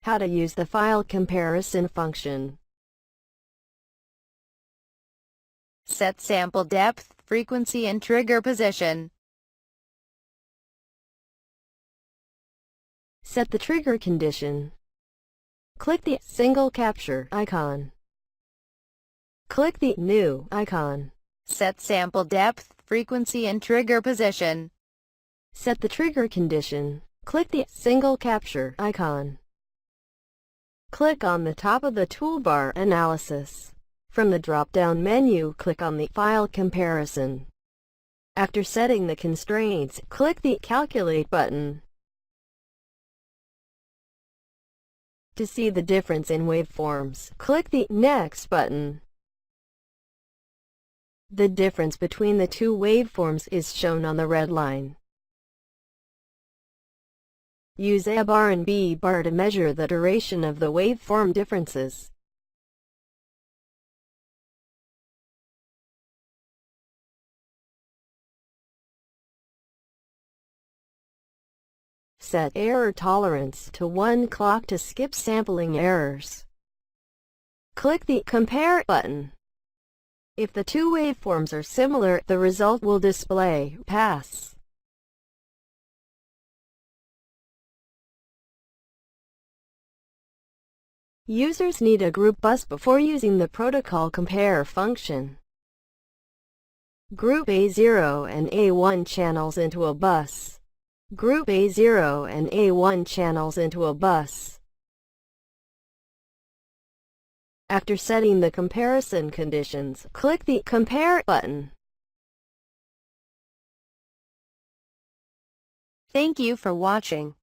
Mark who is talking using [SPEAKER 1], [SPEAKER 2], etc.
[SPEAKER 1] How to use the file comparison function.
[SPEAKER 2] Set sample depth, frequency and trigger position.
[SPEAKER 1] Set the trigger condition. Click the single capture icon. Click the new icon.
[SPEAKER 2] Set sample depth, frequency and trigger position.
[SPEAKER 1] Set the trigger condition. Click the single capture icon. Click on the top of the toolbar Analysis. From the drop-down menu, click on the File Comparison. After setting the constraints, click the Calculate button. To see the difference in waveforms, click the Next button. The difference between the two waveforms is shown on the red line. Use A bar and B bar to measure the duration of the waveform differences. Set error tolerance to 1 clock to skip sampling errors. Click the Compare button. If the two waveforms are similar, the result will display Pass. Users need a group bus before using the protocol compare function. Group A0 and A1 channels into a bus. Group A0 and A1 channels into a bus. After setting the comparison conditions, click the Compare button.
[SPEAKER 2] Thank you for watching.